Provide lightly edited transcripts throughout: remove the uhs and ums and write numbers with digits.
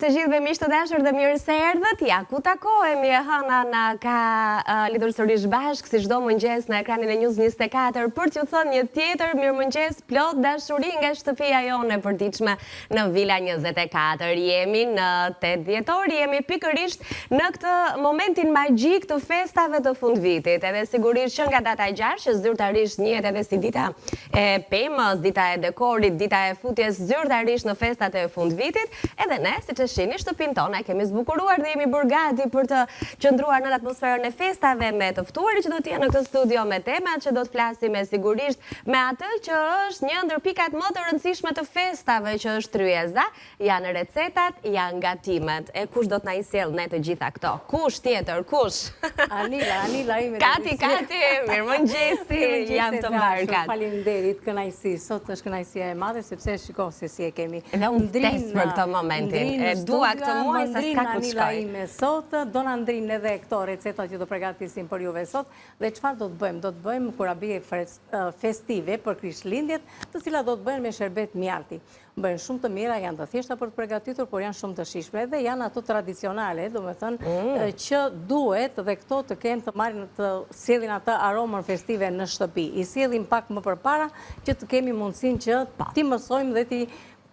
të gjithëve miqtë të dashur dhe mirë se erdhët. Ja, ku takohemi e hëna na ka lidhur sërish bashkë si çdo mëngjes në ekranin e News 24 për t'ju thënë një tjetër mirëmëngjes plot dashuri nga shtëpia jone e përditshme në Vila 24. Jemi në 8 dhjetor, jemi pikërisht në këtë momentin magjik të festave të fundvitit. Edhe sigurisht që nga data e 6 që zyrtarisht njihet edhe si dita e pemës, dita e dekorit, dita e futjes zyrtarisht në festat e fundvitit, edhe ne, si që shini, shtëpinë tona kemi zbukuruar dhe jemi bërë gati për të qëndruar në atmosferën e festave me të ftuarit që do t'jenë në këtë studio, me temat që do të flasim e sigurisht me atë që është një ndër pikat më të rëndësishme të festave që është tryeza, janë recetat, janë gatimet. E kush do t'na i sjell ne të gjitha këto? Kush tjetër, kush? Anila ime. Kati, mirëmëngjesi, jam të mbarë Kati. Faleminderit, kënaqësi. Sot është kënaqësia e madhe sepse shiko se si e kemi. Dhe unë tes për këtë momentin. E dua këtë muaj sa s'ka ku të shkoj. Ime sot, do na ndrin edhe këto receta që do përgatisim për juve sot. Dhe çfarë do të bëjmë? Do të bëjmë kurabie festive për Krishtlindjet, të cilat do të bëhen me sherbet mjalti. Bëjnë shumë të mira, janë të thjeshta për të përgatitur, por janë shumë të shijshme dhe janë ato tradicionale, domethënë që duhet dhe këto të kenë të marrin të sjellin atë aromën festive në shtëpi. I sjellim pak më përpara që të kemi mundësinë që ti mësojmë dhe ti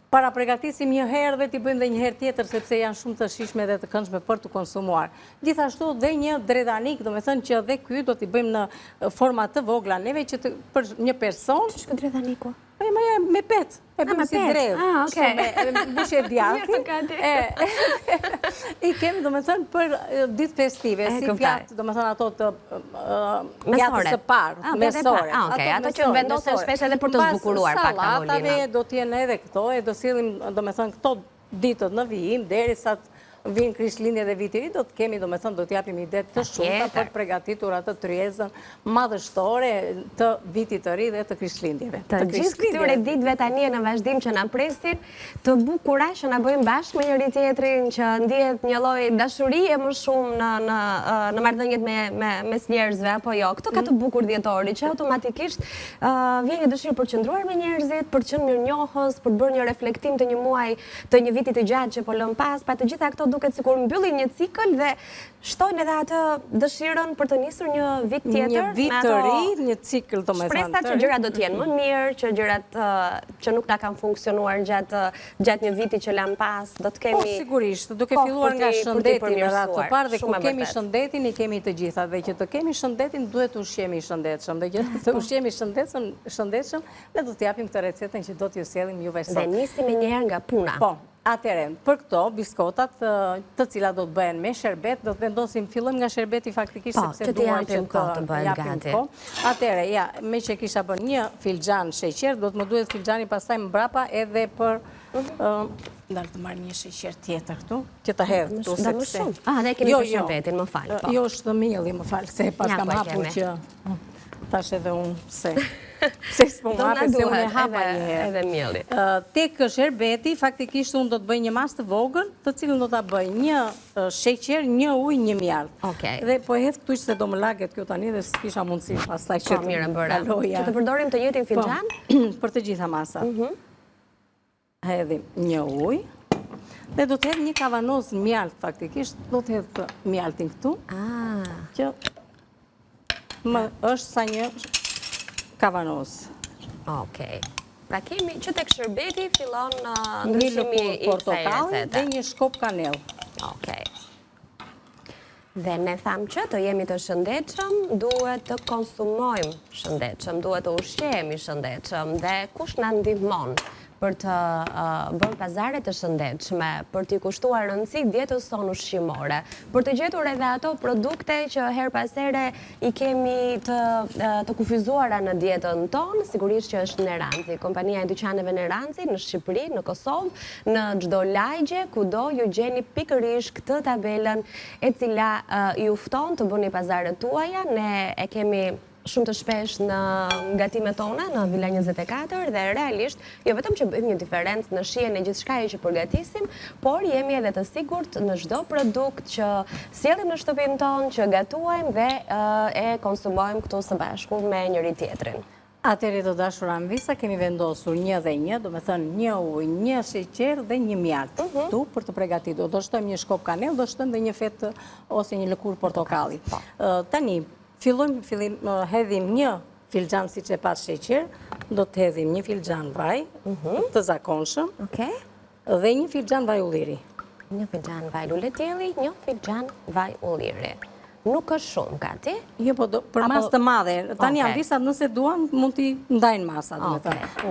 para përgatisim një herë dhe t'i bëjmë dhe një herë tjetër, sepse janë shumë të shijshme dhe të këndshme për të konsumuar. Gjithashtu dhe një dredanik, domethënë që dhe ky do t'i bëjmë në forma të vogla neve që për një person. Ç'është ky dredaniku? Me pet, e bëjmë si drev, me bushje djathi. I kemi, domethënë, për ditë festive, si pjatë, domethënë ato të pjatës së parë, mesore. Ato që vendosen shpesh edhe për të zbukuruar pak tavolina. Salatave do t'jenë edhe këto, e do sillim, domethënë, këto ditët në vijim, derisa vinë Krishtlindje dhe viti ri, do të kemi, domethënë, do t'japim ide të shumta për të përgatitur atë tryezën madhështore të vitit të ri dhe të Krishtlindjeve. Të gjithë këtyre ditëve tani në vazhdim që na presin, të bukura që na bëjmë bashkë me njëri tjetrin, që ndihet një lloj dashurie më shumë në marrëdhëniet mes njerëzve apo jo. Këto ka të bukur dhjetori që automatikisht vjen një dëshirë për të qëndruar me njerëzit, për të qenë mirënjohës, për të bërë një reflektim të një muaji, të një viti të gjatë që po lëm pas, pa të gjitha këto duket sikur mbyllin një cikël dhe shtojnë edhe atë dëshirën për të nisur një vit tjetër. Një vit të ri, një cikël domethënë. Shpresat që gjërat do të jenë më mirë, që gjërat që nuk na kanë funksionuar gjatë një viti që lan pas, do të kemi. Po sigurisht, duke filluar nga shëndeti në radhë të parë dhe ku kemi shëndetin i kemi të gjitha dhe që të kemi shëndetin duhet të ushqemi i shëndetshëm dhe që të ushqemi i shëndetshëm ne do të japim këtë recetën që do t'ju sjellim juve sot. Dhe nisim me një herë nga puna. Po. Atëherë, për këto biskotat të cilat do të bëhen me sherbet, do të vendosim fillojmë nga sherbeti faktikisht sepse duam që të bëhet gati. Atëherë, ja, me që kisha bërë një filxhan sheqer, do të më duhet filxhani pastaj mbrapa edhe për ndalë të marrë një sheqer tjetër këtu, që të hedh këtu sepse. Dhe kemi për sherbetin, më fal. Jo, është mielli, më fal, se pas kam hapur që tash edhe unë se s'po më hape se unë e hapa një herë. Edhe mielli. Tek sherbeti, faktikisht unë do të bëj një mas të vogël, të cilën do ta bëj një sheqer, një ujë, një mjalт. Dhe po e hedh këtu që se do më laget kjo tani dhe s'kisha mundësi pastaj që të kaloja. Që të përdorim të njëjtin filxhan? Për të gjitha masat. Hedhim një ujë. Dhe do të hedh një kavanoz mjalt faktikisht, do të hedh mjaltin këtu. Që është sa një kavanoz. Okej. Pra kemi që tek sherbeti fillon një ndryshimi lëkurë portokall dhe një shkop kanell. Okej. Dhe ne thamë që të jemi të shëndetshëm, duhet të konsumojmë shëndetshëm, duhet të ushqehemi shëndetshëm dhe kush na ndihmon për të bërë pazare të shëndetshme, për t'i kushtuar rëndësi dietës sonë ushqimore, për të gjetur edhe ato produkte që her pas here i kemi të kufizuara në dietën tonë, sigurisht që është Neranzi, kompania e dyqaneve Neranzi në Shqipëri, në Kosovë, në çdo lagje, kudo ju gjeni pikërisht këtë tabelën e cila ju fton të bëni pazaret tuaja. Ne e kemi shumë të shpesh në gatimet tona në Vila 24 dhe realisht jo vetëm që bëjmë një diferencë në shijen e gjithçkaje që përgatisim, por jemi edhe të sigurt në çdo produkt që sjellim në shtëpinë tonë, që gatuajmë dhe e konsumojmë këtu së bashku me njëri tjetrin. Atëri të dashura Anvisa, kemi vendosur 1 dhe 1, do me thënë 1 ujë, 1 sheqer dhe 1 mjaltë. Tu për të përgatitur. Do shtojmë një shkop kanel, do shtojmë dhe një fetë ose një lëkurë portokalli. Tani, hedhim 1 filxhan si që e pas sheqer, do të hedhim 1 filxhan vaj të zakonshëm dhe 1 filxhan vaj ulliri. 1 filxhan vaj lule dielli, 1 filxhan vaj ulliri. Nuk është shumë, gati? Jo, po për masë të madhe. Tani Anvisat nëse duan, mund t'i ndajnë masat.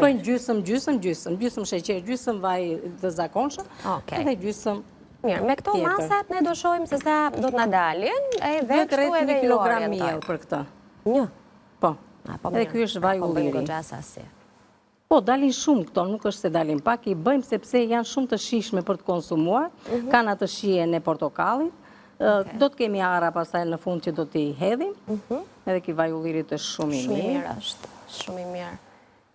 Bëjnë gjysëm sheqer, gjysëm vaj të zakonshëm, dhe gjysëm tjetër. Mirë, me këto masat ne do shohim se sa do t'na dalin, edhe kështu edhe ju orientojmë. 1 kilogram për këta. 1? Po. Edhe kjo është vaj ulliri. Po, dalin shumë këto, nuk është se dalin pak, i bëjmë sepse janë shumë të shishme për të konsumuar, kanë atë shijen e portokallit. Do të kemi ara pasaj në fund që do t'i hedhim, edhe ki vaj ullirit është shumë i mirë. Shumë i mirë është, shumë i mirë.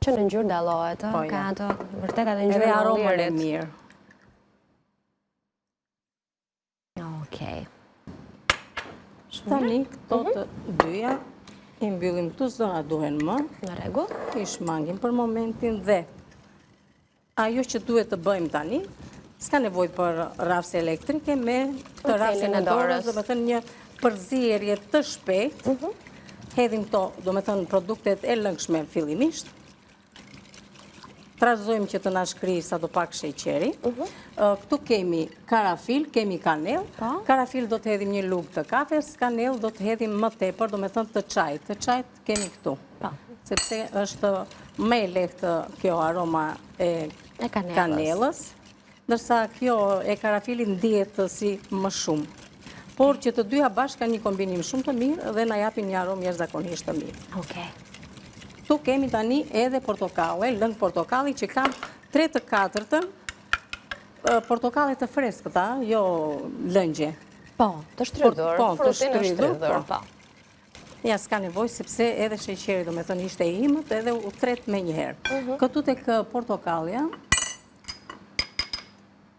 Që në ngjyrë dallohet, ka ato vërtet edhe ngjyrë edhe aromën e mirë. Okej. Tani këto të dyja, i mbyllim këtu, s'dona duhen më. Në rregull. I shmangim për momentin dhe ajo që duhet të bëjmë tani, s'ka nevojë për rafse elektrike, me të rafsen e dorës, do me thënë një përzierje të shpejt, hedhim këto, do me thënë produktet e lëngshme fillimisht, trazojmë që të na shkri sa do pak sheqeri, këtu kemi karafil, kemi kanel, karafil do të hedhim një lugë të kafes, kanel do të hedhim më tepër, do me thënë të çajt kemi këtu, sepse është më e lehtë kjo aroma e kanelës, nërsa kjo e karafilin ndihet si më shumë. Por që të dyja bashkë ka një kombinim shumë të mirë dhe na japin një aromë jashtëzakonisht të mirë. Okej. Tu kemi tani edhe portokalle, lëng portokalli që kam 3/4 portokalle të freskëta, jo lëngje. Po, të shtrydhur. Po, të shtrydhur. Po. Ja, s'ka nevojë sepse edhe sheqeri, do me thënë, ishte i imët edhe u tret me njëherë. Këtu tek portokallja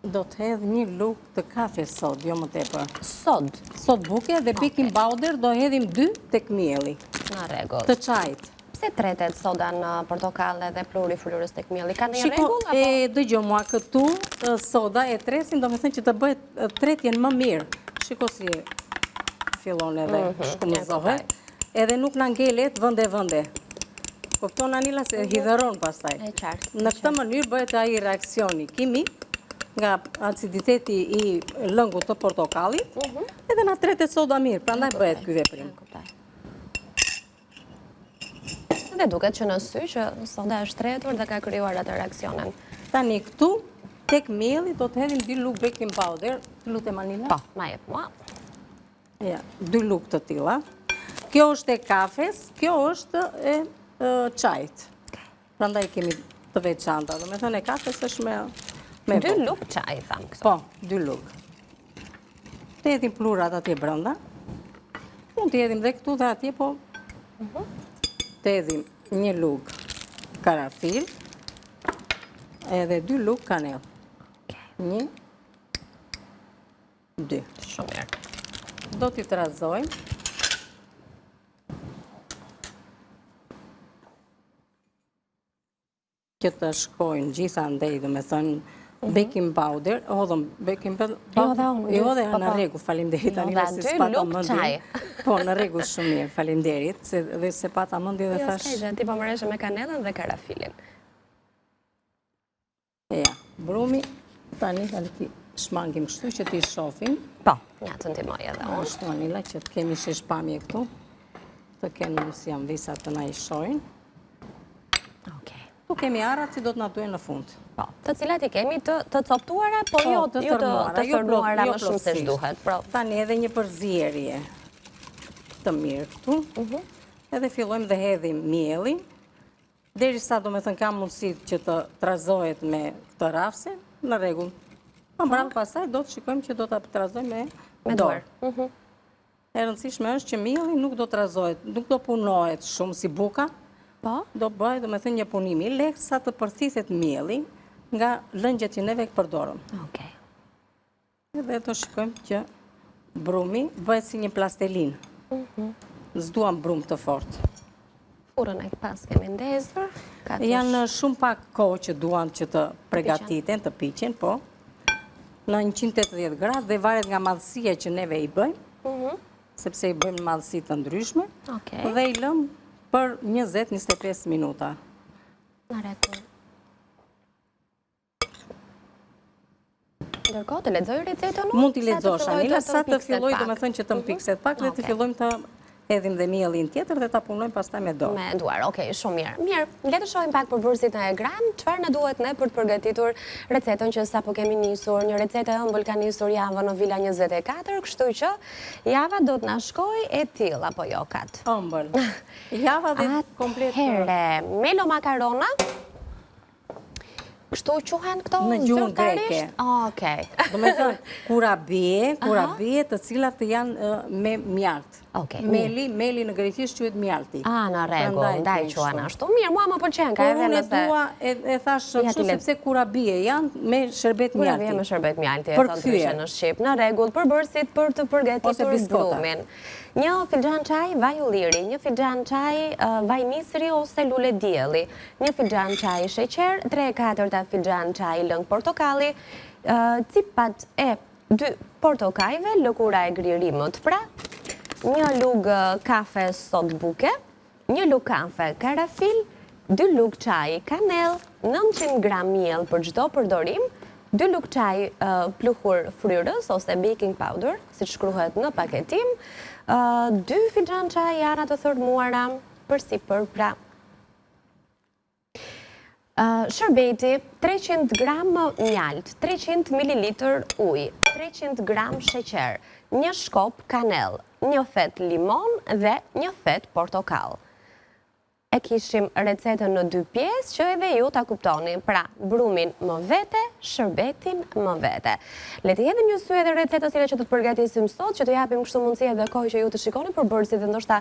do të hedh një lugë të kafe sod, jo më tepër. Sod? Sod buke dhe baking powder do hedhim 2 tek mielli. Në rregull. Të çajit. Pse tretet soda në portokalle dhe pluriflorës tek mielli? Ka një rregull apo? Dëgjoj mua këtu soda e tresin, do me thënë që të bëhet tretjen më mirë. Shiko si fillon edhe shkumëzohet. Edhe nuk na ngelet vende. Kupton Anila se hidheron pastaj. E qartë. Në këtë mënyrë bëhet ai reaksioni kimik nga aciditeti i lëngut të portokallit, edhe na tretet soda mirë, prandaj bëhet ky veprim. Dhe duket që në sy që soda është tretur dhe ka krijuar atë reaksionin. Tani këtu, tek mielli, do të hedhim 2 lugë baking powder. Lutem Anila? Po, ma jep mua. Ja, 2 lugë të tilla. Kjo është e kafes, kjo është e çajit. Prandaj kemi të veçanta, do me thënë e kafes është me 2 lugë çaj, thamë këtu. Po, 2 lugë. Të hedhim plurat atje brenda. Mund të hedhim dhe këtu dhe atje, po të hedhim 1 lugë karafil, edhe 2 lugë kanel. 1, 2. Shumë mirë. Do t'i trazojmë. Që të shkojnë gjitha ndej, do me thënë, baking powder, baking powder, jo dhe në rregull, faleminderit, Anila, se s'pata mendje. Po, në rregull shumë mirë, faleminderit, dhe se pata mendje dhe thash. Jo, s'ka gjë, ti po merresh me kanellën dhe karafilin. Ja, brumi, tani ti shmangim kështu që ti shofim. Po, ja të ndihmoj edhe unë. Ashtu Anila, që të kemi sheshpamje këtu, të kenë mos janë visa të na i shojnë. Tu kemi arat që do të na duhen në fund. Po, të cilat i kemi të coptuara, po jo të thërnuara më shumë se ç'duhet. Tani edhe një përzierje të mirë këtu. Edhe fillojmë dhe hedhim mielin. Derisa do me thënë ka mundësi që të trazohet me këtë rafse, në rregull. Më mbrapa pastaj do të shikojmë që do ta trazojmë me dorë. E rëndësishme është që mielli nuk do trazohet, nuk do punohet shumë si buka. Do bëjë, do me thënë, një punim i lehtë sa të përthithet mielli nga lëngjet që neve përdorëm. Edhe do shikojmë që brumi bëhet si një plastelin. S'duam brum të fort. Furrën e pas kemi ndezur. Janë shumë pak kohë që duan që të përgatiten, të piqen, po. Në 180 gradë dhe varet nga madhësia që neve i bëjmë, sepse i bëjmë madhësi të ndryshme, dhe i lëmë për 20-25 minuta. Në rregull. Ndërkohë të lexoj recetën unë? Mund t'i lexosh, Anila, sa të filloj, do me thënë që të mpikset pak, dhe të fillojmë të edhim dhe mielin tjetër dhe ta punojmë pastaj me dorë. Me duar, okej, shumë mirë. Mirë, le të shohim pak përbërësit në ekran, çfarë na duhet ne për të përgatitur recetën që sapo kemi nisur. Një recetë e ëmbël ka nisur Java në Vila 24, kështu që Java do të na shkojë e tillë apo jo kat. Ëmbël. Java dhe komplet. Here, melo makarona. Kështu quhen këto në gjuhën greke. Okej. Do me thënë, kurabie të cilat janë me mjalt. Meli në greqisht quhet mjalti. Në rregull, ndaj quhen ashtu. Mirë, mua më pëlqen ka edhe nëse. Unë e dua e thash kështu sepse kurabie janë me sherbet mjalti. Kurabie me sherbet mjalti, e thonë ndryshe në shqip. Në rregull, përbërësit për të përgatitur brumin. 1 filxhan çaj vaj ulliri, 1 filxhan çaj vaj misri ose lule dielli, 1 filxhan çaj sheqer, 3/4 filxhan çaj lëng portokalli, cipat e 2 portokajve, lëkura e gririmët pra, 1 lugë kafe sot buke, 1 lugë kafe karafil, 2 lugë çaj kanell, 900 gram miell për çdo përdorim, 2 lugë çaj pluhur fryrës ose baking powder, siç shkruhet në paketim, 2 filxhan çaj jara të thërmuara përsipër pra. Shërbeti 300 gram mjalt, 300 ml ujë, 300 gram sheqer, 1 shkop kanell, 1 fet limon dhe 1 fet portokall. E kishim recetën në 2 pjesë që edhe ju ta kuptoni, pra brumin më vete, shërbetin më vete. Le të hedhim një sy edhe recetës që të përgatisim sot, që të japim kështu mundësi edhe kohë që ju të shikoni përbërësit dhe ndoshta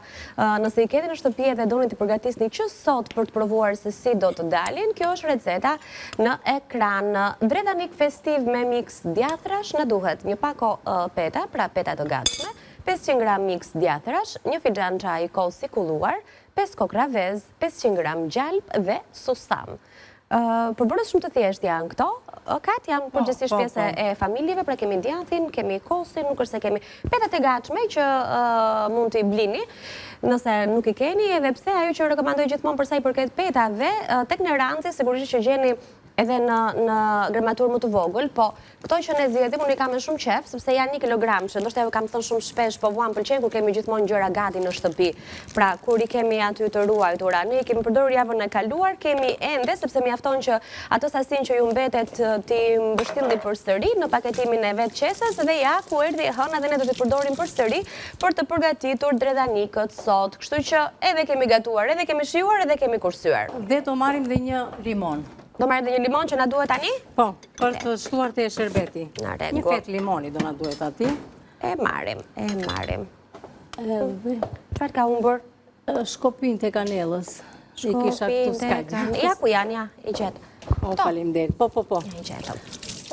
nëse i keni në shtëpi dhe doni të përgatisni që sot për të provuar se si do të dalin, kjo është receta në ekran. Dredanik festiv me mix djathrash, në duhet një pako peta, pra peta të gatshme, 500 gram mix djathrash, 1 filxhan çaj kollë si kulluar, 5 kokra vez, 500 gram gjalp dhe susam. Përbërës shumë të thjesht janë këto, kat janë përgjithsisht pjesë e familjeve, pra kemi djathin, kemi kosin, nuk është se kemi petat e gatshme që mund t'i blini, nëse nuk i keni, edhe pse ajo që rekomandoj gjithmonë për sa i përket petave, tek në ranci sigurisht që gjeni edhe në gramatur më të vogël, po këto që ne zgjedhim unë i kam me shumë qef, sepse janë 1 kilogram, që ndoshta kam thënë shumë shpesh, po mua m'pëlqen kur kemi gjithmonë gjëra gati në shtëpi. Pra, kur i kemi aty të ruajtura, ne i kemi përdorur javën e kaluar, kemi ende, sepse mjafton që ato sasinë që ju mbetet ti mbështillni përsëri në paketimin e vet qesës dhe ja ku erdhi e hëna dhe ne do t'i përdorim përsëri për të përgatitur dredanikët sot. Kështu që edhe kemi gatuar, edhe kemi shijuar, edhe kemi kursyer. Dhe do marrim dhe një limon. Do marrë dhe një limon që na duhet tani? Po, për të shtuar të sherbeti. Një fet limoni do na duhet ati. E marim. Çfarë ka humbur? Shkopin të kanelës. I kisha këtu skajtë. Ja, ku janë, ja, i gjetë. O, faleminderit. Po. I gjetëm.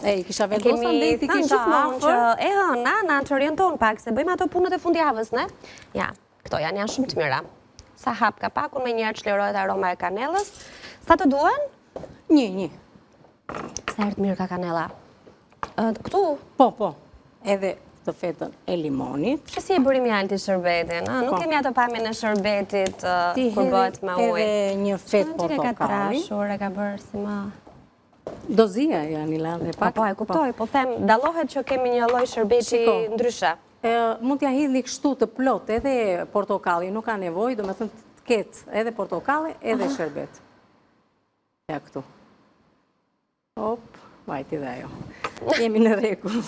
E, i kisha vendosa ndeti, kisha afër. E hëna, na të orienton pak, se bëjmë ato punët e fundjavës, ne? Ja, këto janë shumë të mira. Sa hap ka pakun, me njerë çlirohet aroma e kanelës. Sa të duen? Një. Sa ertë mirë ka kanela. Këtu? Po. Edhe të fetën e limonit. Që si e bëri mjalti shërbetin? Nuk kemi ato pamjen e shërbetit kur bëhet me ujë. Edhe një fet portokalli. Ka trashur, e ka bërë si më... Dozia janë i lanë dhe pak. Po, e kuptoj, po them, dallohet që kemi një lloj shërbeti ndryshe. Mund t'ja hidhni kështu të plot edhe portokalli, nuk ka nevojë, do me thënë të ketë edhe portokalli edhe shërbet. Ja këtu. Hop, vajti dhe ajo. Jemi në rregull.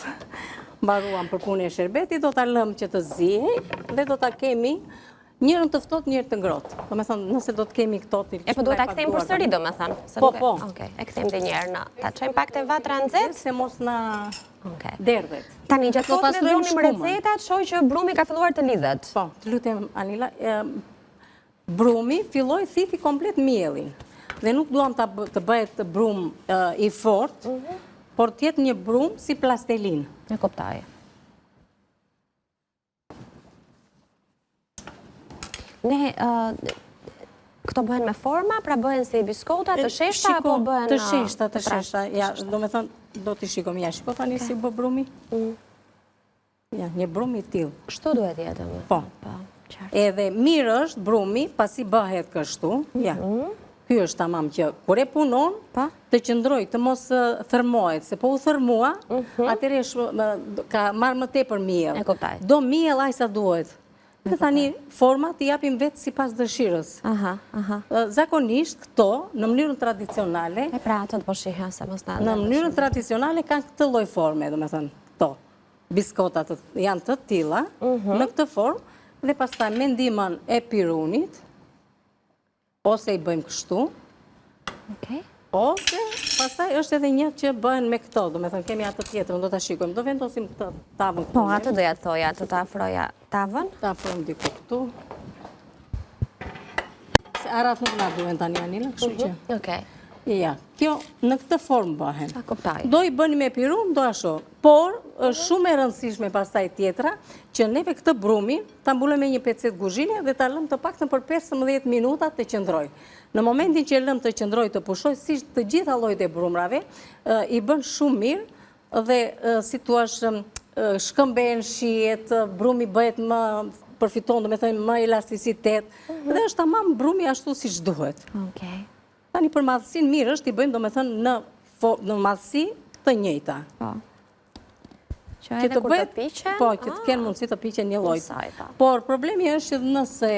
Mbaruam për punë e shërbetit, do t'a lëmë që të zihej dhe do t'a kemi njërën të ftohtë, njërën të ngrohtë. Do me thënë, nëse do të kemi këto... E po duhet ta kthejmë përsëri, do me thënë? Po. E kthejmë dhe njerë në... Ta qojmë pak të vatra nxehtë? Se mos na derdhet. Tani, gjatë kohës që lëronim recetat, shoj që brumi ka filluar të lidhet. Po, të lutem, Anila, brumi filloi thithi komplet mielin. Dhe nuk duam të bëhet brum i fort, por tjetë një brum si plastelin. E kuptoj. Ne Këto bëhen me forma, pra bëhen si biskota të sheshta, apo bëhen të sheshta. Ja, do me thënë, do t'i shikom. Ja, shiko tani si bë brumi. Ja, një brumi t'il. Kështu duhet jetë. Po. Edhe mirë është brumi, pasi bëhet kështu. Ja. Ky është tamam që kur e punon, të qëndroj, të mos thërmohet, se po u thërmua, atëre ka marrë më tepër miell. E kuptoj. Do miell aq sa duhet. Dhe tani forma t'i japim vetë sipas dëshirës. Zakonisht këto në mënyrën tradicionale, E pra ato të po shihja se mos na. në mënyrën tradicionale kanë këtë lloj forme, domethënë këto. Biskotat janë të tilla në këtë formë dhe pastaj me ndihmën e pirunit ose i bëjmë kështu. Ose pastaj është edhe një që bëhen me këto, domethënë kemi atë tjetër, do ta shikojmë. Do vendosim këtë tavën këtu. Po, atë doja të thoja, atë ta afroja tavën. Ta afrojmë diku këtu. Se arat nuk na duhen tani Anila, kështu që. Okej. Ja, kjo në këtë formë bëhen. Ta kuptoj. Do i bëni me pirun, do ashtu. Por, është shumë e rëndësishme pastaj tjetra, që neve këtë brumin ta mbulojmë me një pecet guzhine dhe ta lëmë të paktën për 15 minuta të qëndroj. Në momentin që e lëmë të qëndroj të pushoj, si të gjitha llojet e brumrave, i bën shumë mirë dhe si thua shkëmben shihet, brumi bëhet më përfiton, domethënë më elasticitet dhe është tamam brumi ashtu siç duhet. Okej. Tani për madhësinë mirë është i bëjmë domethënë në madhësi të njëjta. Po. Që edhe kur të piqen? Po, që të kenë mundësi të piqen një lloj. Kësaj, po. Por problemi është që nëse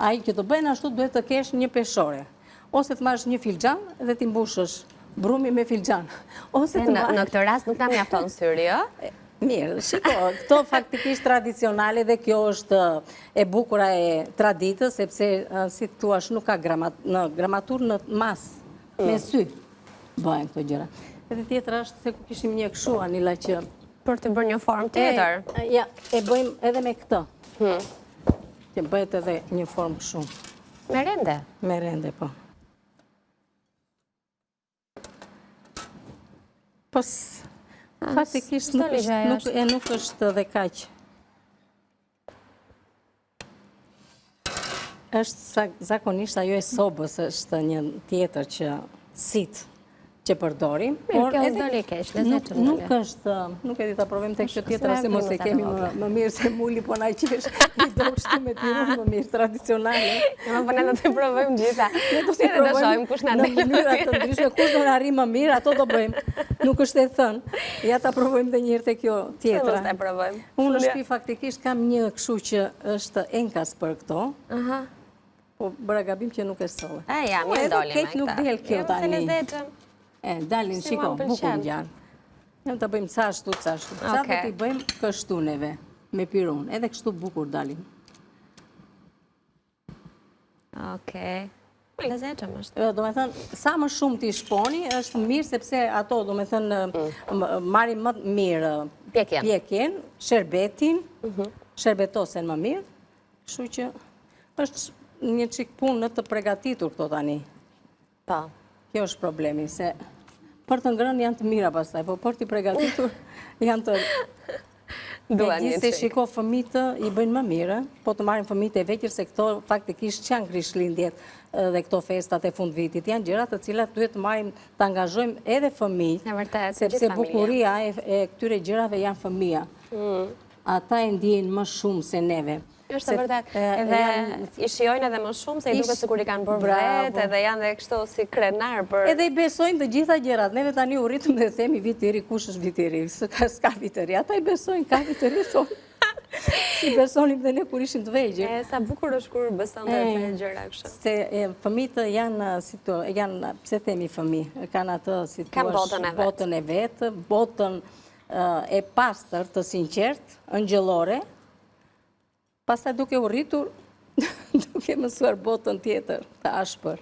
ai që të bëjnë ashtu duhet të kesh një peshore. Ose të marrësh një filxhan dhe t'i mbushësh brumi me filxhan. Ose të Në këtë rast nuk na mjafton syri, ë? Mirë, shiko, këto faktikisht tradicionale dhe kjo është e bukura e traditës, sepse, si të tuash, nuk ka në gramatur në mas, me sy, bëhen këto gjëra. Edhe tjetër është se ku kishim një këshu, Anila, që... Për të bërë një formë tjetër? Ja, e bëjmë edhe me këtë. Që bëhet edhe një formë këshu. Me rende? Me rende, po. Pos... Faktikisht nuk është dhe kaq. Është zakonisht ajo e sobës është një tjetër që sit që përdorim. Mirë, kjo s'doli keq, lezetshëm. Nuk është, nuk e di ta provojmë tek kjo tjetër, se mos e kemi më mirë se muli, po na qesh i do kështu me pirun më mirë tradicionale. Më po ne do të provojmë gjitha. Ne do të provojmë kush na del. Në mënyra të ndryshme, kush do na arrijë më mirë, ato do bëjmë. Nuk është e thënë. Ja ta provojmë edhe një herë te kjo tjetra. Mos e provojmë. Unë në shtëpi faktikisht kam një kështu që është enkas për këto. Po bëra gabim që nuk e solle. Ja, mirë doli me këtë. Nuk del kjo tani. Dalin, shiko, bukur gjanë. Ne të bëjmë ca ashtu. Ca do t'i bëjmë kështu neve, me pirun. Edhe kështu bukur dalin. Okej. Lezetshëm është. Do me thënë, sa më shumë t'i shponi, është mirë, sepse ato, do me thënë, marrin më mirë pjekjen, sherbetin, sherbetosen më mirë. Kështu që është një çik punë në të përgatitur këto tani. Po. Kjo është problemi, se për të ngrënë janë të mira pastaj, po për t'i përgatitur janë të... Duan një qik. Shiko, fëmijët i bëjnë më mirë, po të marrin fëmijët e vegjël, se këto faktikisht që janë Krishtlindjet dhe këto festat e fund vitit, janë gjëra të cilat duhet të marrim, të angazhojmë edhe fëmijë, sepse bukuria e këtyre gjërave janë fëmija. Ata e ndjejnë më shumë se neve. Është vërtet, edhe i shijojnë edhe më shumë, se i duke sikur i kanë bërë vetë, edhe janë dhe kështu si krenar për... Edhe i besojnë të gjitha gjërat. Neve tani u rritëm dhe themi vit i ri, kush është vit i ri, s'ka vit i ri. Ata i besojnë, ka vit i ri, thonë. Si besonim dhe ne kur ishim të vegjël. Sa bukur është kur beson dhe të gjëra kështu. Se fëmijët janë, pse themi fëmijë, kanë atë, si thua, botën e vetë, botën e pastër, të sinqert, ëngjëllore. Pastaj duke u rritur, duke mësuar botën tjetër, të ashpër.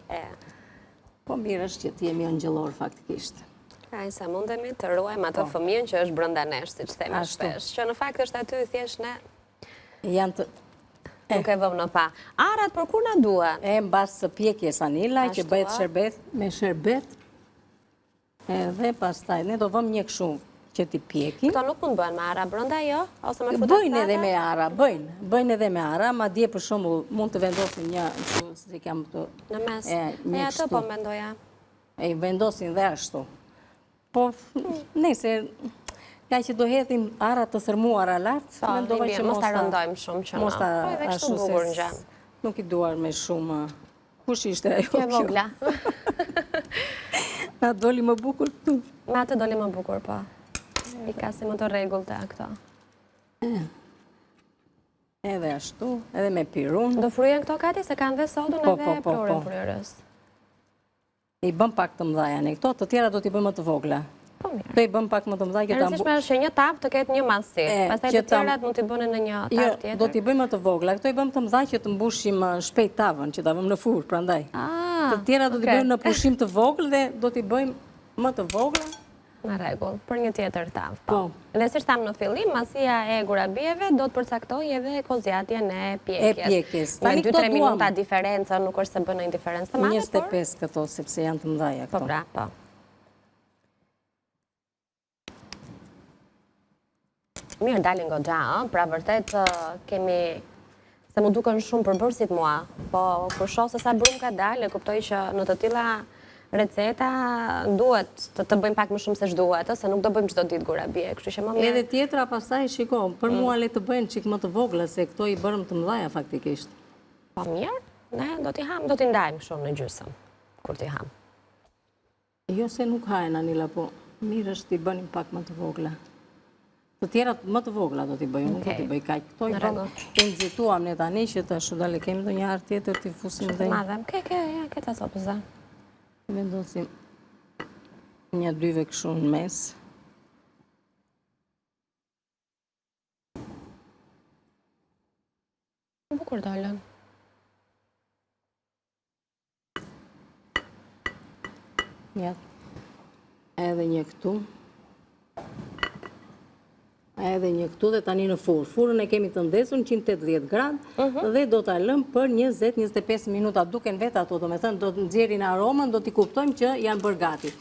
Po mirë është që t'jemi ëngjëllor faktikisht. Se mundemi të ruajmë ato fëmijën që është brenda nesh, siç themi shpesh. Që në fakt është aty thjesht ne janë të... Nuk e vëmë në pa. Arat për kur na duan? Mbas së pjekjes Anila, që bëhet sherbet me sherbet. Edhe pastaj, ne do vëmë një kështu që t'i pjekim. Këto nuk mund bëhen me ara brenda, jo? Ose me futet Bëjnë edhe me ara, bëjnë edhe me ara, ma dje për shembull mund të vendosin një, si kam të... Në mes. një Ato po mendoja. E vendosin dhe ashtu. Po, nëse, ka që do hedhim ara të thërmuara lartë, mendova që mos ta rëndojmë shumë që mos ta Po edhe kështu ashtu bukur se ngjan. nuk i duar me shumë. Kush ishte ajo? Kjo e vogla. Na doli më bukur këtu. Me atë doli më bukur, po. I ka si më të rregullta këto. Edhe ashtu, edhe me pirun. Do fryjen këto Kati, se kanë dhe sodun edhe plurin fryrës. I bëm pak të mëdhaja ne këto, të tjera do t'i bëjmë të vogla. Po mirë. Këto i bëm pak më të mëdha E rëndësishme është që një tavë të ketë një masi. Pastaj të tjerat mund t'i bënë në një tavë tjetër. Do t'i bëjmë të vogla. Këto i bëm të mëdha që të mbushim shpejt tavën, që ta vëmë në furrë, prandaj. Të tjera do t'i bëjmë në pushim të vogël dhe do t'i bëjmë më të vogla. Në rregull, për një tjetër tavë. Po. Dhe si thamë në fillim, masia e gurabijeve do të përcaktoj edhe kozjatjen e pjekjes. Me 2-3 minuta diferenca, nuk është se bën ndonjë diferencë të madhe, 25 këto, sepse janë të mëdhaja këto. Po pra, po. Mirë, dalin goxha, pra vërtet kemi, se mu duken shumë përbërësit mua, po kur shoh se sa brum ka dalë, e kuptoj që në të tilla receta duhet të bëjmë pak më shumë se ç'duhet, se nuk do bëjmë çdo ditë gurabie, kështu që më mirë. Edhe tjetra pastaj shiko, për mua le të bëjnë çik më të vogla, se këto i bërëm të mëdhaja faktikisht. Po mirë, ne do t'i ndajmë shumë në gjysmë, kur t'i ham. Jo se nuk hajnë Anila, po mirë është t'i bënim pak më të vogla. Të tjerat më të vogla do t'i bëjmë, nuk do t'i bëj kaq. Këto i bëm, të nxituam ne tani që tash do le kemi ndonjë harë tjetër t'i fusim dhe. Madhe, ke ta sopëza. Vendosim një dyve kështu në mes. Bukur dalën. Edhe një këtu. Edhe një këtu dhe tani në furrë. Furrën e kemi të ndesur 180 gradë dhe do t'a lëm për 20-25 minuta. Duken vetë ato, do me thënë, do të nxjerrin aromën, do t'i kuptojmë që janë bërë gati.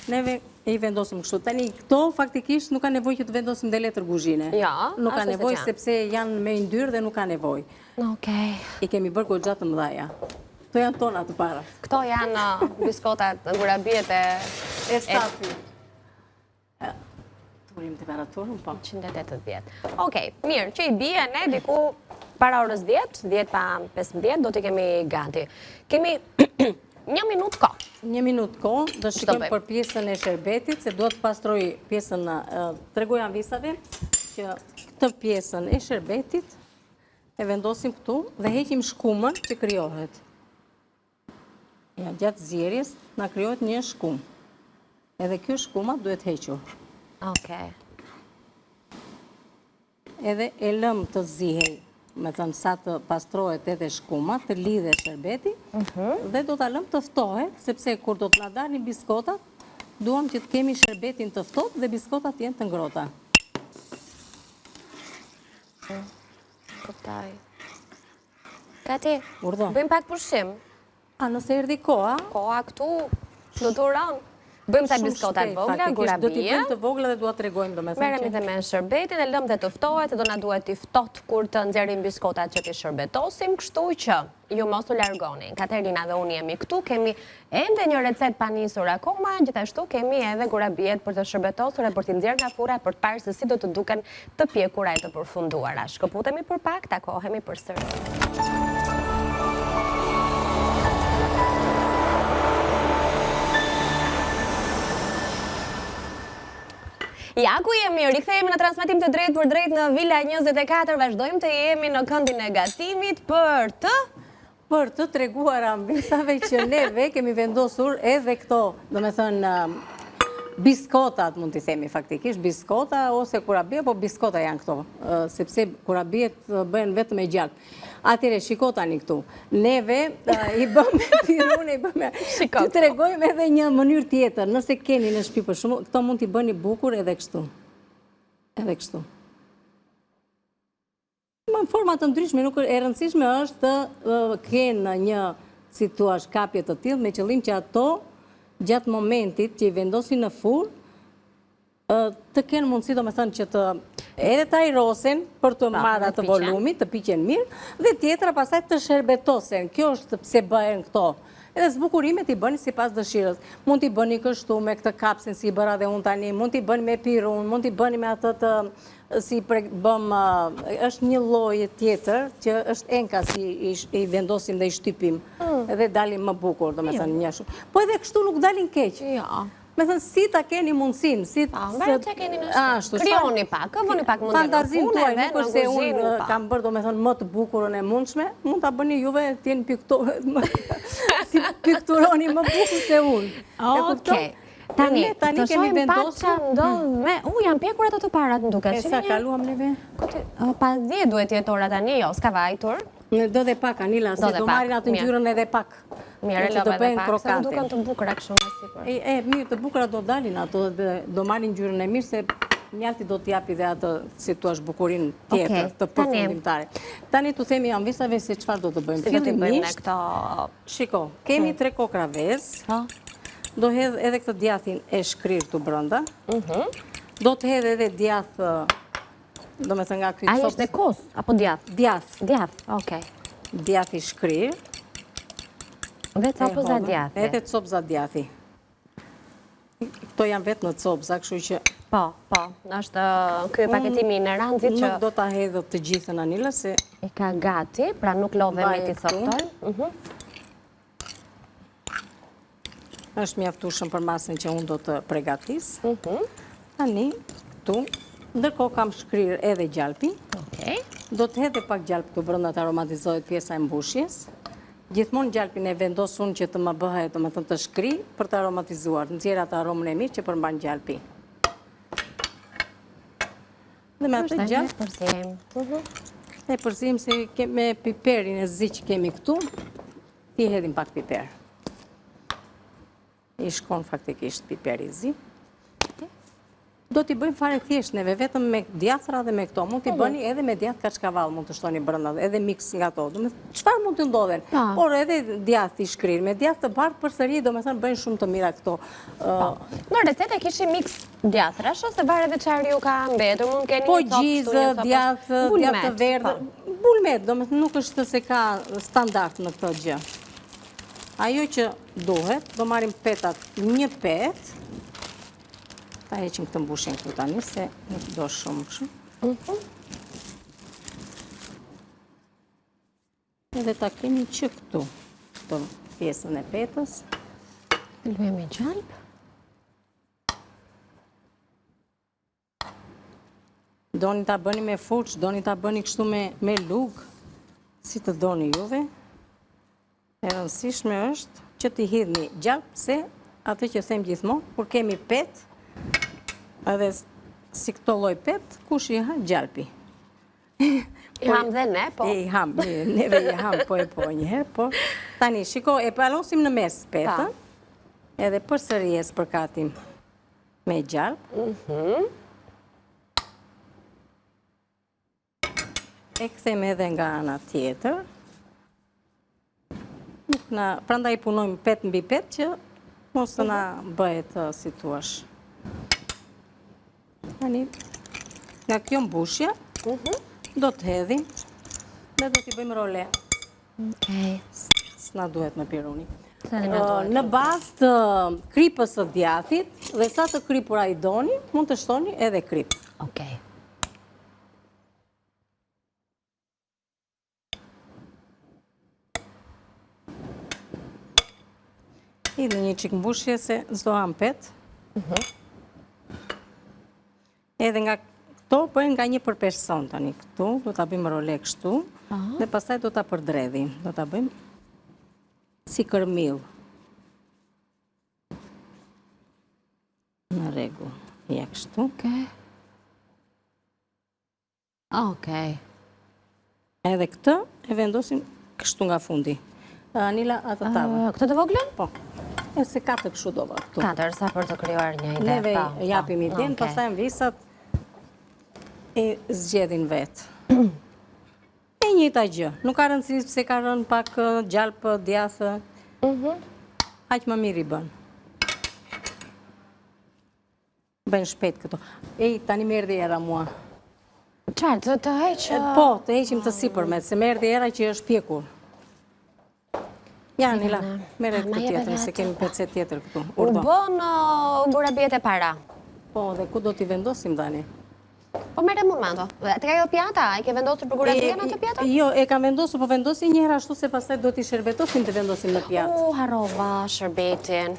Neve i vendosim kështu. Tani këto faktikisht nuk ka nevojë që të vendosim dhe letër kuzhine. Nuk ka nevojë sepse janë me yndyrë dhe nuk ka nevojë. Okej. I kemi bërë goxha të mëdhaja. Këto janë tona të para. Këto janë biskotat, gurabiet e stafi. Turim temperaturën, po. 180. Okej, mirë, që i bie ne diku para orës 10, 10 pa 15, do t'i kemi gati. Kemi 1 minutë kohë. 1 minutë kohë, do shikojmë për pjesën e sherbetit, se duhet pastroj pjesën, tregoja visave, që këtë pjesën e sherbetit e vendosim këtu dhe heqim shkumën që krijohet. Ja, gjatë zjerjes, na krijohet një shkumë. Edhe kjo shkuma duhet hequr. Okej. Edhe e lëm të zihej, me thënë sa të pastrohet edhe shkuma, të lidhe sherbeti, dhe do t'a lëm të ftohet, sepse kur do t'na dalin biskotat, duam që të kemi sherbetin të ftohtë dhe biskotat jenë të ngrota. Kuptoj. Kati, Urdhë. bëjmë pak pushim. A nëse erdhi koha? Koha këtu, do të uron. Bëjmë sa biskotat vogla, gurabie. Do t'i bëjmë të vogla dhe duat tregojmë do me thënë. Merremi dhe me sherbetin e lëm dhe të ftohet, se do na duhet i ftohtë kur të nxjerrim biskotat që t'i shërbetosim, kështu që ju mos u largoni. Katerina dhe unë jemi këtu, kemi ende një recet pa nisur akoma, gjithashtu kemi edhe gurabiet për të shërbetosur e për t'i nxjerrë nga furra për të parë se si do të duken të pjekura e të përfunduara. Shkëputemi për pak, takohemi përsëri. Ja, ku jemi, rikthehemi në transmetim të drejt për drejt në Villa 24, vazhdojmë të jemi në këndin e gatimit për të treguar ambisave që neve kemi vendosur edhe këto, do me thënë, biskotat, mund t'i themi faktikisht, biskota ose kurabie, po biskota janë këto, sepse kurabiet bëhen vetëm e gjatë. Atire, shiko tani këtu. Neve i bëmë pirun, i bëmë... Të tregojmë edhe një mënyrë tjetër. Nëse keni në shtëpi për shumë, këto mund t'i bëni bukur edhe kështu. Edhe kështu. Në format të ndryshme, nuk e rëndësishme është të kenë një, si thua, shkapje të tillë, me qëllim që ato, gjatë momentit që i vendosin në furrë, të kenë mundësi do me thënë që të edhe të ajrosen për të marrë atë volumit, të piqen mirë, dhe tjetra pasaj të shërbetosen. Kjo është pse bëhen këto. Edhe zbukurimet i bëni si pas dëshirës. Mund t'i bëni kështu me këtë kapsin si i bëra dhe unë tani, mund t'i bëni me pirun, mund t'i bëni me atë të si bëm, është një lloj tjetër që është enka si i vendosim dhe i shtypim edhe dalin më bukur, do me thënë një shumë. Po edhe kështu nuk dalin keq. Me thënë, si ta keni mundësin, si Mbërë që keni në shtë, kryoni pak, vëni pak mund fantazin tuaj, nuk është se unë kam bërë, do me thënë, më të bukurën e mundshme, mund të bëni juve t'jeni pikturoni më bukur se unë. Okej. Tani kemi pak që ndodhë me... janë pjekur ato të parat në duke. E sa kaluam neve? Pa 10 duhet jetora tani, jo, s'ka vajtur. Do dhe pak, Anila, se do marin atë ngjyrën edhe pak. Mirë, love edhe pak, se më duken të bukura kështu me sipër. Mirë, të bukura do dalin ato dhe do marin ngjyrën e mirë, se mjalti do t'japi dhe atë, si tu është bukurin tjetër, të përfundimtare. Tani tu themi janë visave se çfarë do të bëjmë. Si do t'i bëjmë ne këto... Shiko, kemi 3 kokra vezë. Do hedh edhe këtë djathin e shkrirë të brënda. Do të hedh edhe djath, do me thë nga këtë... Aja është dhe kos, apo djath? Djath. Djath, okej. Djath i shkrirë. Dhe copë za djathi. Edhe copë za djathi. Këto janë vetë në copë, kështu që... Po, është kjo paketimi në randzit që... Nuk do t'a hedhë të gjithën, Anila, se... I ka gati, pra nuk love me t'i coptojnë. Është mjaftueshëm për masën që unë do të pregatis. Tani, tu, ndërkohë kam shkrirë edhe gjalpi. Do të hedhe pak gjalp të brënda të aromatizohet pjesa e mbushjes. Gjithmonë gjalpin e vendos unë që të më bëhet, të më thëmë të shkri, për të aromatizuar. Në tjera të aromën e mirë që përmban gjalpi. Dhe me atë gjalp... E përzim se me piperin e zi që kemi këtu, ti hedhim pak piper. I shkon faktikisht piper i zi. Do t'i bëjmë fare thjesht neve, vetëm me djathra dhe me këto. Mund t'i bëni edhe me djath kaçkavall, mund të shtoni brënda, edhe mix nga to. Çfarë mund të ndodhen? Por edhe djath i shkrirë, me djath të bardhë përsëri, do me thënë bëjnë shumë të mira këto. Në recete kishim mix djathrash, ose varet edhe çfarë ju ka mbetur, mund keni po gjizë, djath të verdhë, bulmet, do me thënë nuk është se ka standart në këtë gjë. Ajo që duhet, do marim petat, një pet, ta heqim këtë mbushin këtu tani, se nuk do shumë kështu. Edhe ta kemi që këtu, këtë pjesën e petës. Lujemi gjalp. Doni ta bëni me furç, doni ta bëni kështu me lugë, si të doni juve. E rëndësishme është që t'i hidhni gjalp, se atë që them gjithmonë, kur kemi pet, edhe si këto lloj pet, kush i ha gjalpi. I ham dhe ne, po. I ham, neve i ham po njëherë, po. Tani, shiko, e palosim në mes petën, edhe përsëri e spërkatim me gjalp. E kthejmë edhe nga ana tjetër. Prandaj punojmë pet mbi pet që mos të na bëhet si thuash. Tani, nga kjo mbushja, do të hedhim dhe do t'i bëjmë role. S'na duhet me piruni. Në bazë të kripës së djathit dhe sa të kripura i doni, mund të shtoni edhe krip. Okej. I dhe një qik mbushje se s'do ham pet. Edhe nga këto bëjnë nga një për person tani këtu, do t'a bëjmë role kështu, dhe pastaj do t'a përdredhim, do t'a bëjmë si kërmill. Në rregull, ja kështu. Okej. Edhe këtë e vendosim kështu nga fundi. Anila, atë tavë. Këtë të voglën? Po. E se 4 kështu do bërë këtu. 4, sa për të kryuar një ide. Neve japim idenë, pastaj në visat e zgjedhin vetë. E njëjta gjë. Nuk ka rëndësi pse ka rënë pak gjalp, djathë. Aq më mirë i bën. Bëjnë shpejt këto. Tani më erdhi era mua. Qartë, të heqë... Po, të heqim të sipërmet, se më erdhi era që është pjekur. Ja, Nila, merret këtë tjetër, se kemi pecet tjetër këtu. U bon burabjet e para. Po, dhe ku do t'i vendosim tani? Po mere mund me ato. Të ka jo pjata? E ke vendosur për burabjet në të pjata? Jo, e kam vendosur, po vendosim një herë ashtu se pastaj do t'i shërbetosim të vendosim në pjatë. Harova shërbetin.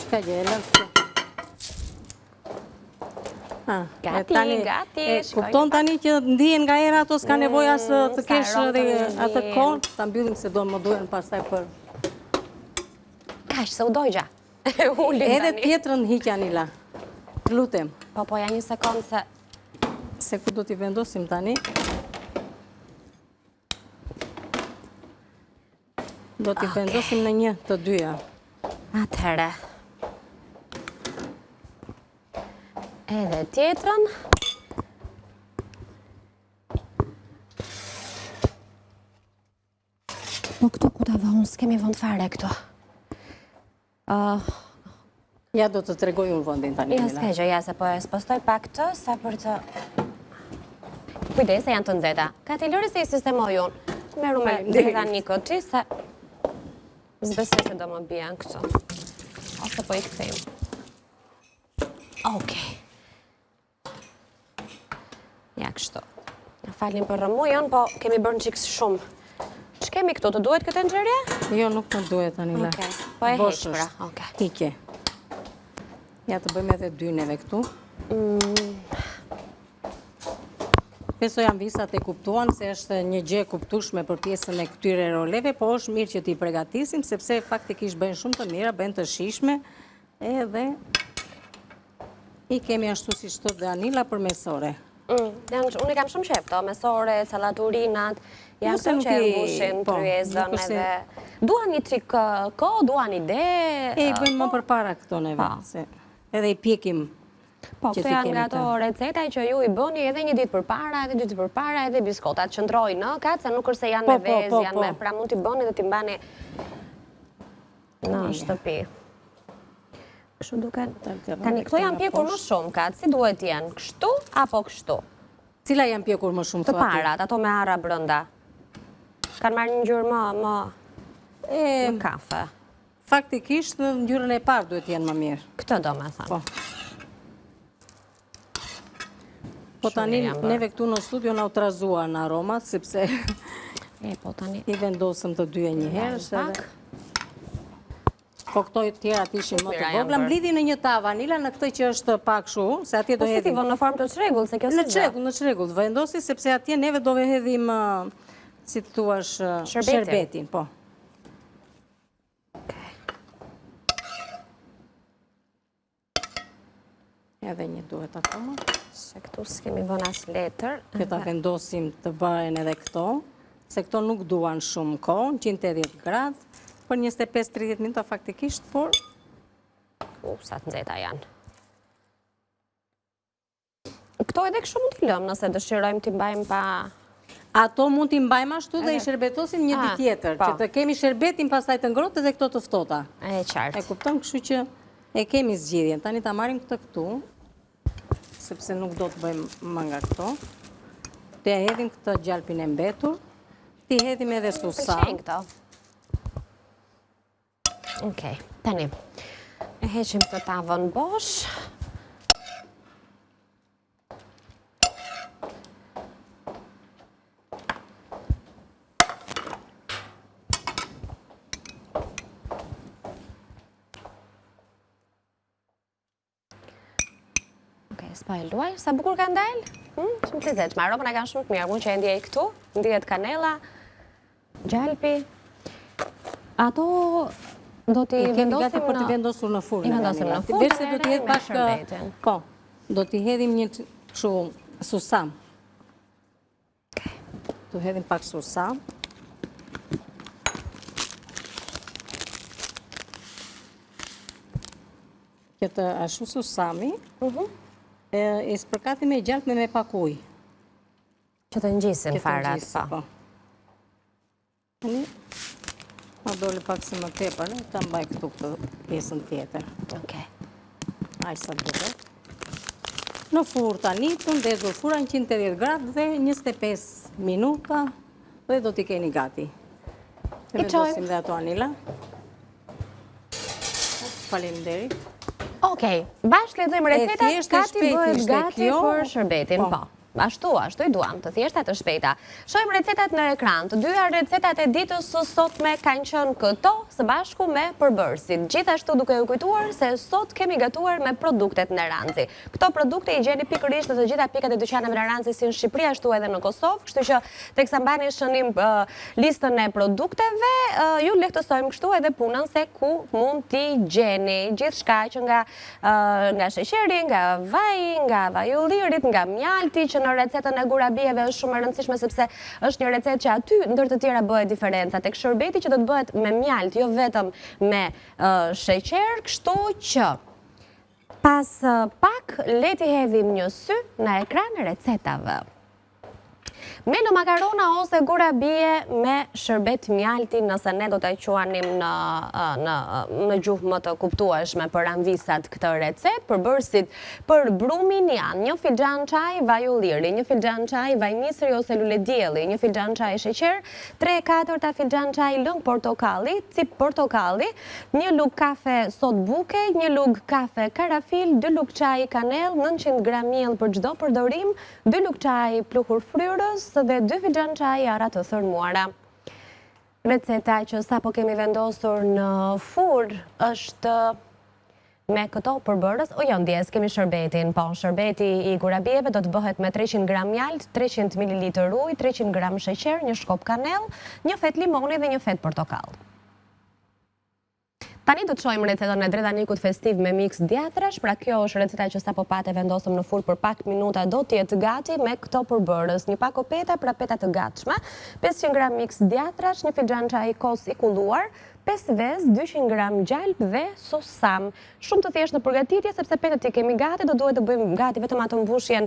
Shka gjë, e lënë këtu. Gati, kupton tani që ndihen nga era ato, s'ka nevojë as të kesh atë kohë, ta mbyllim se do më duhen pastaj për... Kash, se u dojgja. Edhe tjetrën hiqja, Nila. Lutem. Po, ja një sekundë se... Se ku do t'i vendosim tani? Do t'i vendosim në një të dyja. Atëherë. Edhe tjetrën. Po këtu ku ta vënë, s'kemi vënd fare këtu. Ja do të tregoj unë vëndin tani. Ja s'ke gjë, ja se po e spostoj pak të, sa për të... Kujdese janë të nxehta. Ka t'i lëri se i sistemoj unë. Meru me dita një koti, se... Zbesoj se do më bijan këtu. Ose po i këthejmë. Okej. Ja, kështu. Falim për rëmujon, po kemi bërë në qikës shumë. Që kemi këtu, të duhet këtë nxerje? Jo, nuk të duhet, Anila. Po e heqë pra, oke. Hike. Ja të bëjmë edhe dyneve këtu. Peso janë visat e kuptuan, se është një gjë kuptueshme për pjesën e këtyre roleve, po është mirë që t'i përgatisim, sepse faktikisht bëjnë shumë të mira, bëjnë të shishme, edhe i kemi ashtu si shtot dhe Anila për mesore. Unë i kam shumë qef to, mesore, salaturinat, janë të që e mbushin tryezën edhe... Duan një qik ko, duan ide... E i bëjmë më për para këto neve, edhe i pjekim. Po, këto janë nga to receta që ju i bëni edhe një ditë për para, edhe ditë për para, edhe biskotat që ndrojnë në katë, se nuk është se janë me vezë, janë me... Pra mund t'i bëni dhe t'i mbani në shtëpi. Kështu duke... Tani, këto janë pjekur më shumë, katë, si duhet jenë, kështu apo kështu? Cila janë pjekur më shumë? Të parat, ato me ara brënda. Kanë marrë një ngjyrë më kafe. Faktikisht, në ngjyrën e parë duhet jenë më mirë. Këtë do me thënë. Po tani, neve këtu në studio në utrazuar në aromat, sepse i vendosëm të dyja një herë. Po këto tjera t'ishin më të vogla. Mblidhi në një tavë, Anila, në këtë që është pak shu, se atje do hedhim... Po si ti vë në formë të çrregull, se kjo së gjë? Në çrregull, vendosi, sepse atje neve do hedhim, si të thuash, sherbetin, po. Edhe një duhet akoma. Se këtu s'kemi vënë as letër. Këta vendosim të bëhen edhe këto, se këto nuk duan shumë kohë, 180 gradë, për 25-30 minuta faktikisht, por... Sa të nxehta janë. Këto edhe kështu mund t'i lëmë, nëse dëshirojmë t'i mbajmë pa... Ato mund t'i mbajmë ashtu dhe i sherbetosim një ditë tjetër, që të kemi sherbetin pastaj të ngrohtë dhe këto të ftohta. E qartë. E kupton, kështu që e kemi zgjidhjen. Tani ta marrim këtë këtu, sepse nuk do të bëjmë më nga këto. Të hedhim këtë gjalpin e mbetur, t'i hedhim edhe susam. Pëlqejnë këto. Okej, tani, e heqim të tavën bosh. Okej, s'pa e luaj, sa bukur ka ndalë? Shumë të zeqme, aromën e kanë shumë të mirë, mund që e ndjej këtu, ndjehet kanela, gjalpi. Ato... Do t'i vendosim për t'i vendosur në furnë. I vendosim në furnë, Vërse do t'i hedhim pak shërbetin. Po, do t'i hedhim një susam. Do hedhim pak susam. Këtë ashtu susami, e spërkatim me gjalp me pak ujë. Që të ngjisin farat, po. Ma dole pak si më tepër, ta mbaj këtu këtë pjesën tjetër. Okej. Aj sa duhet. Në furrë tani të ndezur fura 180 gradë dhe 25 minuta dhe do t'i keni gati. Ne vendosim dhe ato Anila. Faleminderit. Okej, bashkë lexojmë recetat, Kati bëhet gati për shërbetin. Po. Ashtu i duam, të thjeshta të shpejta. Shohim recetat në ekran. Të dyja recetat e ditës së sotme kanë qenë këto së bashku me përbërësit. Gjithashtu duke u kujtuar se sot kemi gatuar me produktet në Ranci. Këto produkte i gjeni pikërisht në të gjitha pikat e dyqaneve në Ranci si në Shqipëri ashtu edhe në Kosovë, kështu që teksa mbani shënim listën e produkteve, ju lehtësojmë kështu edhe punën se ku mund t'i gjeni gjithçka që nga sheqeri, nga vaji, nga vajullirit, nga mjalti, që në recetën e gurabijeve është shumë e rëndësishme sepse është një recetë që aty ndër të tjera bëhet diferenca. Tek shërbeti që do të bëhet me mjalt, jo vetëm me sheqer, kështu që pas pak le t'i hedhim një sy në ekran e recetave. Melo makarona ose gurabije me shërbet mjalti, nëse ne do të quanim në gjuhë më të kuptueshme për anvisat këtë recet, përbërësit për brumin janë një filxhan çaj vaj ulliri, një filxhan çaj vaj misri ose lule dielli, një filxhan çaj sheqer, 3/4 filxhan çaj lëng portokalli, cip portokalli, një lug kafe sot buke, një lug kafe karafil, 2 lug çaj kanell, 900 gram miell për çdo përdorim, 2 lug çaj pluhur fryrës dhe 2 filxhan çaj ara të thërmuara. Receta që sapo kemi vendosur në furrë është me këto përbërës, jo ndjes, kemi shërbetin, po shërbeti i gurabijeve do të bëhet me 300 gram mjalt, 300 ml ujë, 300 gram sheqer, një shkop kanell, një fet limoni dhe një fet portokall. Tani do të shohim recetën e dretanikut festiv me mix djathrash, pra kjo është receta që sapo patë vendosëm në furrë për pak minuta do të jetë gati me këto përbërës. Një pak opeta, pra peta të gatshme, 500 gram mix djathrash, një filxhan çaj kos i kulluar, 5 vezë, 200 gram gjalp dhe susam. Shumë të thjeshtë në përgatitje, sepse petët i kemi gati, do duhet të bëjmë gati vetëm ato mbushjen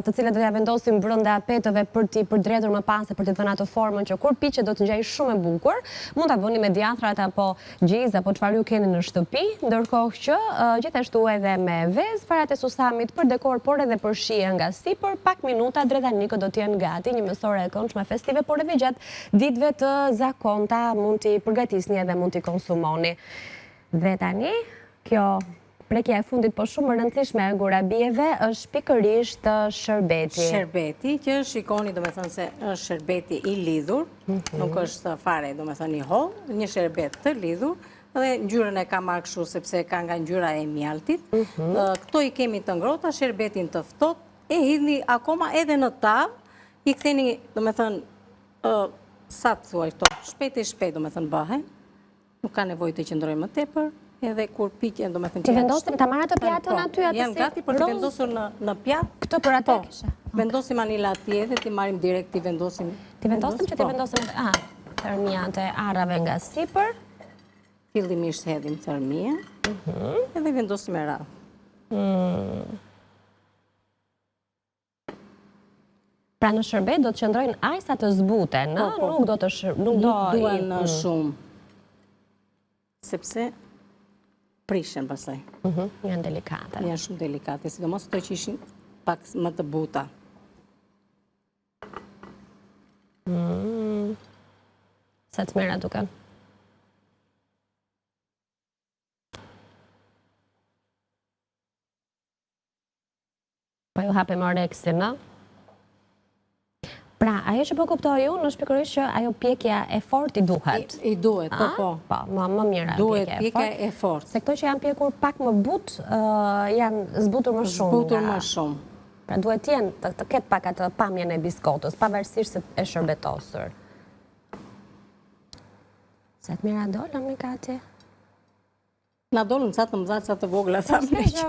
të cilat do t'ja vendosim brenda petëve për t'i përdredhur më pas e për t'i dhënë ato formën që kur piqet do të ngjajë shumë e bukur. Mund ta bëni me djathrat apo gjizë apo çfarë ju keni në shtëpi, ndërkohë që gjithashtu edhe me vezë, farat e susamit për dekor, por edhe për shije nga sipër, pak minuta dretanikët do të jenë gati, një mësore e këndshme festive, por edhe gjatë ditëve të zakonta mund t'i përgatisni edhe mund t'i konsumoni. Dhe tani, kjo prekja e fundit po shumë rëndësishme e gurabijeve është pikërisht shërbeti. Shërbeti, që shikoni do me thënë se është shërbeti i lidhur, nuk është fare do me thënë i hollë, një shërbet të lidhur, dhe ngjyrën e ka marrë kështu sepse ka nga ngjyra e mjaltit. Këto i kemi të ngrohta, shërbetin të ftohtë, e hidhni akoma edhe në tavë, i ktheni do me thënë sa të thuaj këto, shpejt e shpejt do me thënë bëhen. Nuk ka nevojë të qëndrojmë më tepër, edhe kur piqen do me thënë që vendosim ta marrë atë pjatën aty atë janë gati për të vendosur në pjatë. Këto për atë kisha. Vendosim Anila atje dhe ti marrim direkt, ti vendosim. Ti vendosim që ti vendosim thërmiat e arrave nga sipër. Fillimisht hedhim thërmia, edhe vendosim e radhë. Pra në shërbet do të qëndrojnë aq sa të zbuten, nuk do duan shumë. Sepse prishen pastaj. Janë delikate. Janë shumë delikate, sidomos ato që ishin pak më të buta. Sa të mira duken. Po ju hapim oreksin, në? Pra, ajo që po kuptoj unë është pikërisht që ajo pjekja e fortë i duhet. I duhet, po. Po, më mirë duhet pjekja e fortë. Se këto që janë pjekur pak më butë, janë zbutur më shumë. Zbutur më shumë. Pra, duhet jenë të ketë pak atë pamjen e biskotës, pavarësisht se e shërbetosur. Sa të mira dolën, mi Kati? Na dolën sa të mëdha, sa të vogla, thamë që.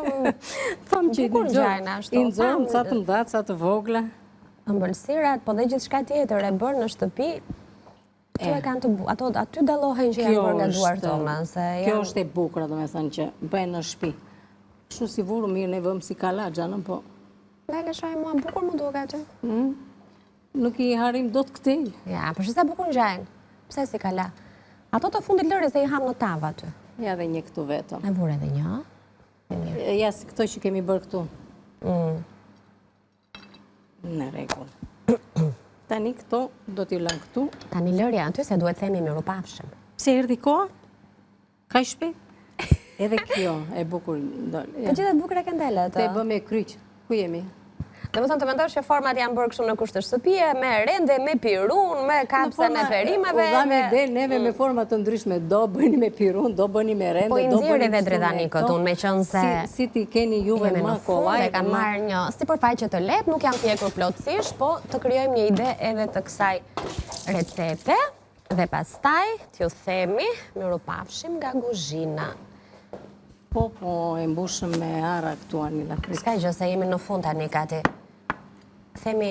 Thamë që i nxorëm sa të mëdha, sa të vogla. Ëmbëlsirat, po dhe gjithçka tjetër e bërë në shtëpi, aty dallohen që janë bërë nga duart tona. Kjo është e bukur, do me thënë që bëjnë në shtëpi. Kështu si vuru mirë, ne vëmë si kalaxha, në po. Lele shaj mua bukur më duke aty. Nuk i harim do të këtej. Ja, për që sa bukur njajnë? Pse si kala? Ato të fundit lëre se i ham në tavë aty. Ja dhe një këtu vetëm. E vure dhe një. Ja si këto që kemi bërë këtu. Në rregull. Tani këto do t'i lëm këtu. Tani lëri aty se duhet themi mirupafshim. Pse erdhi koha? Ka shpejt? Edhe kjo e bukur ndol. Të gjitha të bukura kanë dalë ato. Te bëm me kryq. Ku jemi? Domethënë të mendosh që format janë bërë kështu në kushte shtëpie, me rende, me pirun, me kapsen e perimeve. Udhami del neve me forma të ndryshme. Do bëni me pirun, do bëni me rende, Po i do bëni nxjerrë edhe Dredanikët unë, meqense si ti keni juve jemi më në fund kollaj. dhe kanë marrë një sipërfaqe të lehtë, nuk janë pjekur plotësisht, po të krijojmë një ide edhe të kësaj recete dhe pastaj t'ju themi mirupafshim nga kuzhina. Po, e mbushëm me ara këtu Anila. S'ka gjë se jemi në fund tani Kati. Themi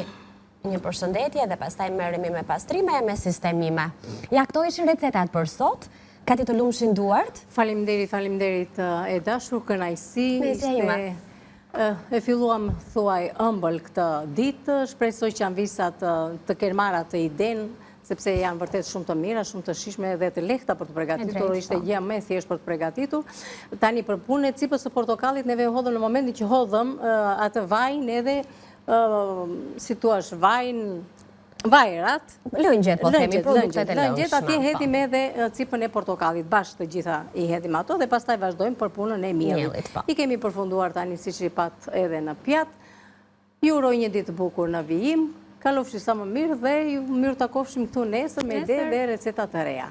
një përshëndetje dhe pastaj merremi me pastrime e me sistemime. Ja, këto ishin recetat për sot. Kati të lumshin duart. Faleminderit e dashur, kënaqësi. Mesja ime. E filluam thuaj ëmbël këtë ditë, shpresoj që janë visat të kenë marrë atë idenë, sepse janë vërtet shumë të mira, shumë të shijshme dhe të lehta për të përgatitur, ishte gjë më e thjeshtë për të përgatitur. Tani për punën e cipës së portokallit neve hodhëm në momentin që hodhëm atë vajin edhe si thua vajrat, Lëngjet, po themi, produktet e lëngjet, atje lëngshme. hedhim edhe cipën e portokallit, bashkë të gjitha i hedhim ato dhe pastaj vazhdojmë për punën e miellit. Po. I kemi përfunduar tani siç i pat edhe në pjatë. Ju uroj një ditë të bukur në vijim, kalofshi sa më mirë dhe ju mirë takofshim këtu nesër me ide dhe receta të reja.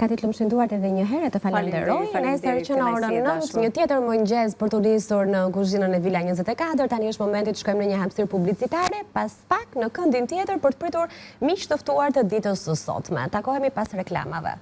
Kati të lumshin duart edhe një herë të falenderoj. Nesër që në orën 9, një tjetër mëngjes për të nisur në kuzhinën e Villa 24. Tani është momenti të shkojmë në një hapësirë publicitare, pas pak në këndin tjetër për të pritur miq të ftuar të ditës së sotme. Takohemi pas reklamave.